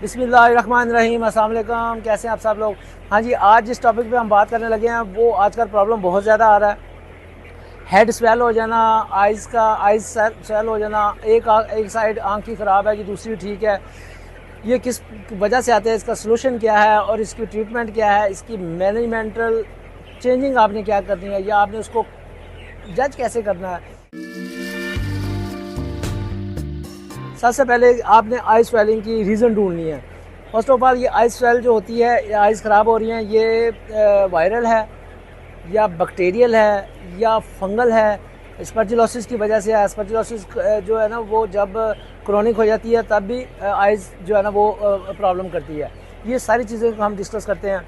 बिस्मिल्लाहिर्रहमानिर्रहीम, अस्सलाम वालेकुम। कैसे हैं आप सब लोग? हाँ जी, आज जिस टॉपिक पे हम बात करने लगे हैं वो आजकल प्रॉब्लम बहुत ज़्यादा आ रहा है। हेड स्वेल हो जाना, आइज़ स्वेल हो जाना, एक साइड आँख की ख़राब है कि दूसरी ठीक है। ये किस वजह से आते हैं, इसका सलूशन क्या है और इसकी ट्रीटमेंट क्या है, इसकी मैनेजमेंटल चेंजिंग आपने क्या करनी है या आपने उसको जज कैसे करना है। सबसे पहले आपने आई स्वेलिंग की रीज़न ढूंढनी है। फर्स्ट ऑफ ऑल, ये आई स्वेल जो होती है, आइज़ ख़राब हो रही हैं, ये वायरल है या बैक्टीरियल है या फंगल है। स्पर्जिलोसिस की वजह से है। स्पर्जिलोसिस जो है ना, वो जब क्रोनिक हो जाती है तब भी आइज़ जो है ना वो प्रॉब्लम करती है। ये सारी चीज़ें हम डिस्कस करते हैं।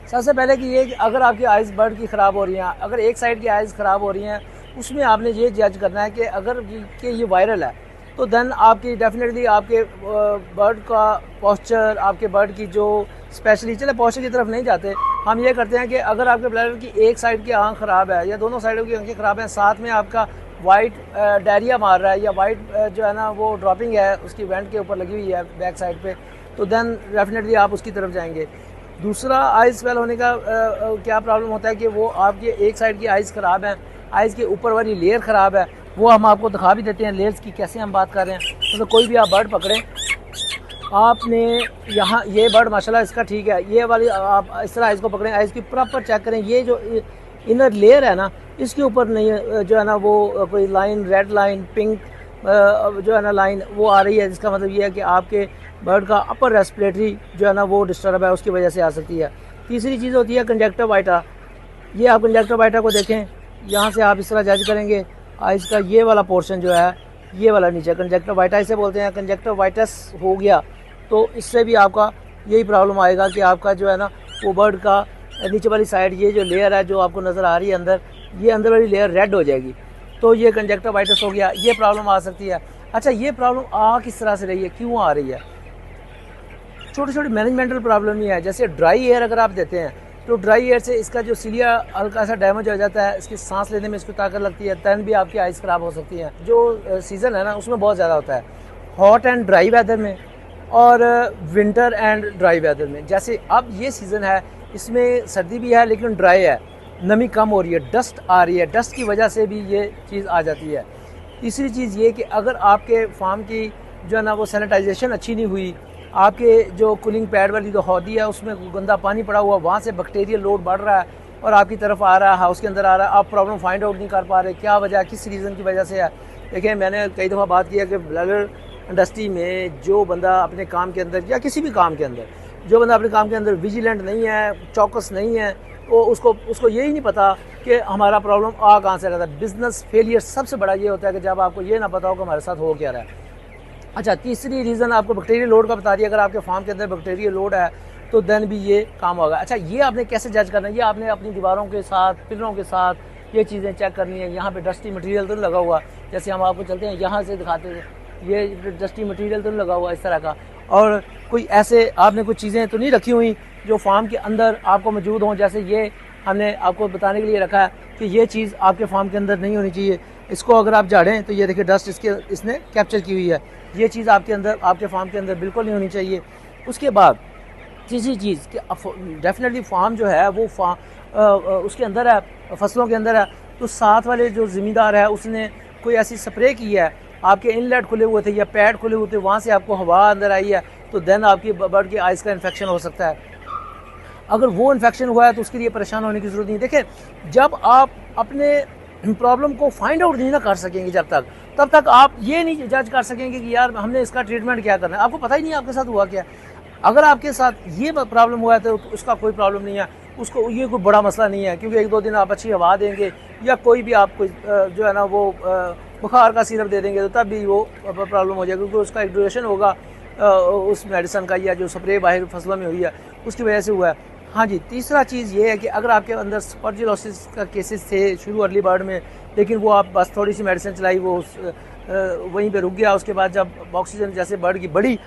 सबसे पहले कि ये कि अगर आपकी आइज़ बर्ड की ख़राब हो रही हैं, अगर एक साइड की आइज़ ख़राब हो रही हैं, उसमें आपने ये जज करना है कि अगर कि ये वायरल है तो देन आपकी डेफिनेटली आपके बर्ड का पोस्चर, आपके बर्ड की जो स्पेशली, चले पोस्चर की तरफ नहीं जाते, हम ये करते हैं कि अगर आपके ब्लैडर की एक साइड की आँख ख़राब है या दोनों साइडों की आँखें ख़राब हैं, साथ में आपका वाइट डायरिया मार रहा है या वाइट जो है ना वो ड्रॉपिंग है उसकी वेंट के ऊपर लगी हुई है बैक साइड पे, तो देन डेफिनेटली आप उसकी तरफ जाएंगे। दूसरा, आइज़ स्वेल होने का क्या प्रॉब्लम होता है कि वो आपकी एक साइड की आइज़ ख़राब है, आइज़ के ऊपर वाली लेयर ख़राब है। वो हम आपको दिखा भी देते हैं लेयर्स की, कैसे हम बात कर रहे हैं। तो कोई भी आप बर्ड पकड़ें, आपने यहाँ ये बर्ड माशाल्लाह इसका ठीक है, ये वाली आप इस तरह आइज़ को पकड़ें, आइज़ की प्रॉपर चेक करें। ये जो इनर लेयर है ना, इसके ऊपर नहीं जो है ना वो कोई लाइन, रेड लाइन, पिंक जो है ना लाइन वो आ रही है, जिसका मतलब ये है कि आपके बर्ड का अपर रेस्पिरेटरी जो है ना वो डिस्टर्ब है, उसकी वजह से आ सकती है। तीसरी चीज़ होती है कंजक्टिवाइटा। ये आप कंजक्टिवाइटा को देखें, यहाँ से आप इस तरह जज करेंगे आइज़ का ये वाला पोर्शन जो है, ये वाला नीचे कंजक्टिवाइटा इसे बोलते हैं। कंजक्टिवाइटस हो गया तो इससे भी आपका यही प्रॉब्लम आएगा कि आपका जो है ना वो बर्ड का नीचे वाली साइड, ये जो लेयर है जो आपको नज़र आ रही है अंदर, ये अंदर वाली लेयर रेड हो जाएगी, तो ये कंजक्टिवाइटस हो गया, ये प्रॉब्लम आ सकती है। अच्छा, ये प्रॉब्लम आ किस तरह से रही है, क्यों आ रही है? छोटी छोटी मैनेजमेंटल प्रॉब्लम ही है। जैसे ड्राई एयर अगर आप देते हैं तो ड्राई एयर से इसका जो सीलिया हल्का सा डैमेज हो जाता है, इसकी सांस लेने में इसको ताकत लगती है, तन भी आपकी आइज़ ख़राब हो सकती है। जो सीज़न है ना उसमें बहुत ज़्यादा होता है, हॉट एंड ड्राई वेदर में और विंटर एंड ड्राई वेदर में। जैसे अब ये सीज़न है, इसमें सर्दी भी है लेकिन ड्राई है, नमी कम हो रही है, डस्ट आ रही है, डस्ट की वजह से भी ये चीज़ आ जाती है। तीसरी चीज़ ये कि अगर आपके फार्म की जो है ना वो सैनिटाइजेशन अच्छी नहीं हुई, आपके जो कूलिंग पैड वाली जो हौदी है उसमें गंदा पानी पड़ा हुआ, वहाँ से बैक्टीरियल लोड बढ़ रहा है और आपकी तरफ आ रहा है, हाउस के अंदर आ रहा है, आप प्रॉब्लम फाइंड आउट नहीं कर पा रहे क्या वजह, किस रीज़न की वजह से है। देखिए, मैंने कई दफ़ा बात की है कि ब्लैडर इंडस्ट्री में जो बंदा अपने काम के अंदर या किसी भी काम के अंदर, जो बंदा अपने काम के अंदर विजिलेंट नहीं है, चौकस नहीं है, तो उसको यही नहीं पता कि हमारा प्रॉब्लम आ कहाँ से रहा था। बिज़नेस फेलियर सबसे बड़ा ये होता है कि जब आपको ये ना पता हो कि हमारे साथ हो क्या रहा है। अच्छा, तीसरी रीज़न आपको बैक्टीरियल लोड का बता दिया। अगर आपके फार्म के अंदर बैक्टीरियल लोड है तो देन भी ये काम होगा। अच्छा, ये आपने कैसे जज करना है? ये आपने अपनी दीवारों के साथ, पिलरों के साथ ये चीज़ें चेक करनी है। यहाँ पे डस्टी मटेरियल तो नहीं लगा हुआ, जैसे हम आपको चलते हैं यहाँ से दिखाते हैं, ये डस्टी मटेरियल तो नहीं लगा हुआ इस तरह का, और कोई ऐसे आपने कुछ चीज़ें तो नहीं रखी हुई जो फार्म के अंदर आपको मौजूद हों। जैसे ये हमने आपको बताने के लिए रखा है कि ये चीज़ आपके फार्म के अंदर नहीं होनी चाहिए। इसको अगर आप झाड़ें तो ये देखिए डस्ट इसने कैप्चर की हुई है, ये चीज़ आपके अंदर, आपके फार्म के अंदर बिल्कुल नहीं होनी चाहिए। उसके बाद तीसरी चीज़ कि डेफिनेटली फार्म जो है वो उसके अंदर है, फसलों के अंदर है, तो साथ वाले जो ज़मींदार है उसने कोई ऐसी स्प्रे की है, आपके इनलेट खुले हुए थे या पैड खुले हुए थे, वहाँ से आपको हवा अंदर आई है, तो देन आपकी बर्ड की आइज़ का इन्फेक्शन हो सकता है। अगर वो इन्फेक्शन हुआ है तो उसके लिए परेशान होने की ज़रूरत नहीं। देखें, जब आप अपने प्रॉब्लम को फाइंड आउट नहीं ना कर सकेंगे तब तक आप ये नहीं जज कर सकेंगे कि यार हमने इसका ट्रीटमेंट क्या करना है। आपको पता ही नहीं आपके साथ हुआ क्या। अगर आपके साथ ये प्रॉब्लम हुआ है तो उसका कोई प्रॉब्लम नहीं है, उसको ये कोई बड़ा मसला नहीं है, क्योंकि 1-2 दिन आप अच्छी हवा देंगे या कोई भी आप जो है ना वो बुखार का सिरप दे देंगे तो तब भी वो प्रॉब्लम हो जाएगी, क्योंकि उसका एक ड्यूरेशन होगा उस मेडिसिन का या जो स्प्रे बाहर फसलों में हुई है उसकी वजह से हुआ है। हाँ जी, तीसरा चीज़ ये है कि अगर आपके अंदर स्पर्जिलोसिस का केसेस थे शुरू अर्ली बर्ड में, लेकिन वो आप बस थोड़ी सी मेडिसिन चलाई, वो वहीं पे रुक गया, उसके बाद जब ऑक्सीजन जैसे बर्ड की बड़ी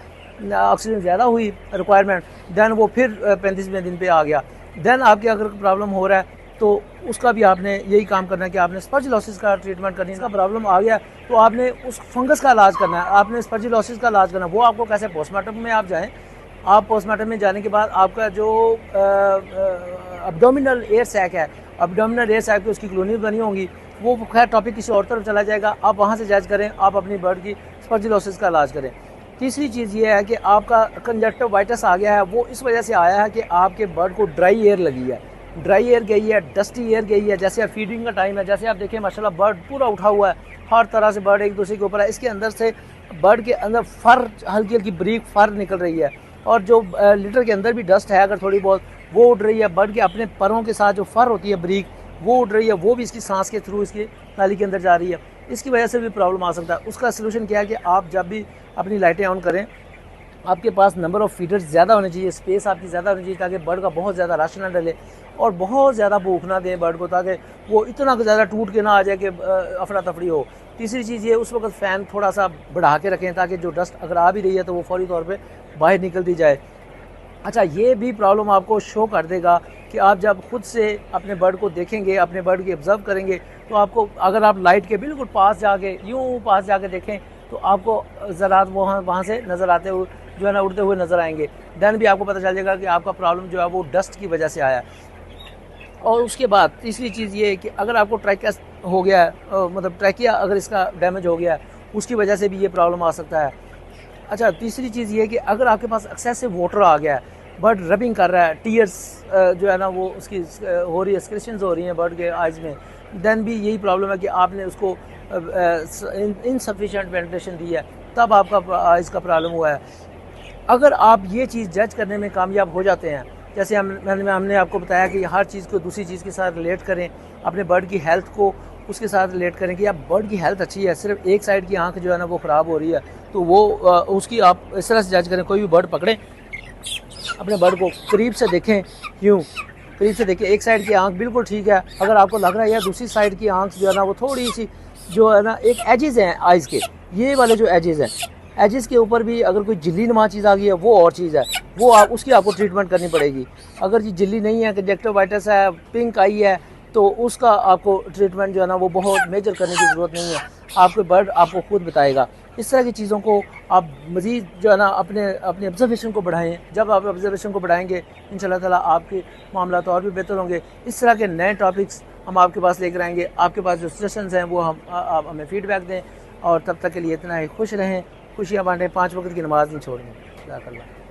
ऑक्सीजन ज़्यादा हुई रिक्वायरमेंट, देन वो फिर 35वें दिन पे आ गया। देन आपके अगर प्रॉब्लम हो रहा है तो उसका भी आपने यही काम करना है कि आपने स्पर्जिलोसिस का ट्रीटमेंट करनी है। इसका प्रॉब्लम आ गया तो आपने उस फंगस का इलाज करना है, आपने स्पर्जिलोसिस का इलाज करना है। वो आपको कैसे, पोस्टमार्टम में आप जाएँ, आप पोस्टमार्टम में जाने के बाद आपका जो अब्डोमिनल एयर सैक है, अब्डोमिनल एयर सैक पे उसकी कॉलोनी बनी होंगी, वो खैर टॉपिक किसी और तरफ चला जाएगा, आप वहाँ से जज करें, आप अपनी बर्ड की स्पर्जिलोसिस का इलाज करें। तीसरी चीज़ ये है कि आपका कंजक्टिवाइटिस आ गया है, वो इस वजह से आया है कि आपके बर्ड को ड्राई एयर लगी है, ड्राई एयर गई है, डस्टी एयर गई है। जैसे अब फीडिंग का टाइम है, जैसे आप देखें माशाल्लाह बर्ड पूरा उठा हुआ है, हर तरह से बर्ड एक दूसरे के ऊपर है, इसके अंदर से बर्ड के अंदर फर, हल्की हल्की ब्रीक फर निकल रही है, और जो लिटर के अंदर भी डस्ट है अगर थोड़ी बहुत, वो उड़ रही है। बर्ड के अपने परों के साथ जो फर होती है ब्रीक, वो उड़ रही है, वो भी इसकी सांस के थ्रू इसकी नाली के अंदर जा रही है, इसकी वजह से भी प्रॉब्लम आ सकता है। उसका सलूशन क्या है कि आप जब भी अपनी लाइटें ऑन करें, आपके पास नंबर ऑफ़ फीडर्स ज़्यादा होने चाहिए, स्पेस आपकी ज़्यादा होनी चाहिए, ताकि बर्ड का बहुत ज़्यादा रश ना डले और बहुत ज़्यादा भूख ना दें बर्ड को, ताकि वो इतना ज़्यादा टूट के ना आ जाए कि अफरा तफरी हो। तीसरी चीज़ ये, उस वक्त फ़ैन थोड़ा सा बढ़ा के रखें, ताकि जो डस्ट अगर आ भी रही है तो वो फौरी तौर पर बाहर निकल दी जाए। अच्छा, ये भी प्रॉब्लम आपको शो कर देगा कि आप जब खुद से अपने बर्ड को देखेंगे, अपने बर्ड की ऑब्ज़र्व करेंगे, तो आपको, अगर आप लाइट के बिल्कुल पास जाके, यूँ पास जाके देखें, तो आपको ज़रात वहाँ से नज़र आते हुए जो है ना, उड़ते हुए नज़र आएंगे। दैन भी आपको पता चल जाएगा कि आपका प्रॉब्लम जो है वो डस्ट की वजह से आया है। और उसके बाद तीसरी चीज़ ये है कि अगर आपको ट्रैकिया हो गया है, मतलब ट्रैकिया अगर इसका डैमेज हो गया है, उसकी वजह से भी ये प्रॉब्लम आ सकता है। अच्छा, तीसरी चीज़ ये है कि अगर आपके पास एक्सेसिव वाटर आ गया है, बर्ड रबिंग कर रहा है, टीयर्स जो है ना वो उसकी हो रही है, एक्सक्रीशंस हो रही हैं बर्ड के आइज़ में, दैन भी यही प्रॉब्लम है कि आपने उसको इनसफिशिएंट वेंटिलेशन दी है, तब आपका आइज़ का प्रॉब्लम हुआ है। अगर आप ये चीज़ जज करने में कामयाब हो जाते हैं, जैसे हमने आपको बताया कि हर चीज़ को दूसरी चीज़ के साथ रिलेट करें, अपने बर्ड की हेल्थ को उसके साथ रिलेट करें कि आप बर्ड की हेल्थ अच्छी है, सिर्फ एक साइड की आंख जो है ना वो ख़राब हो रही है, तो वो उसकी आप इस तरह से जज करें। कोई भी बर्ड पकड़ें, अपने बर्ड को करीब से देखें, यूँ करीब से देखें, एक साइड की आंख बिल्कुल ठीक है, अगर आपको लग रहा है यार दूसरी साइड की आंख जो है ना वो थोड़ी सी जो है ना, एक एजेस हैं आइज़ के, ये वाले जो एजेस हैं, एजेस के ऊपर भी अगर कोई झिल्ली नुमा चीज़ आ गई है, वो और चीज़ है, वो उसकी आपको ट्रीटमेंट करनी पड़ेगी। अगर ये झिल्ली नहीं है, कंजक्टिवाइटिस है, पिंक आई है, तो उसका आपको ट्रीटमेंट जो है ना वो बहुत मेजर करने की ज़रूरत नहीं है, आपके बर्ड आपको खुद बताएगा। इस तरह की चीज़ों को आप मज़ीद जो है ना अपने ऑब्जर्वेशन को बढ़ाएं। जब आप ऑब्जर्वेशन को बढ़ाएंगे, इंशाल्लाह ताला आपके मामला तो और भी बेहतर होंगे। इस तरह के नए टॉपिक्स हम आपके पास लेकर आएंगे। आपके पास जो सजेशंस हैं वो आप हमें फ़ीडबैक दें, और तब तक के लिए इतना ही खुश रहें, खुशियाँ बांटें, 5 वक्त की नमाज़ नहीं छोड़ें।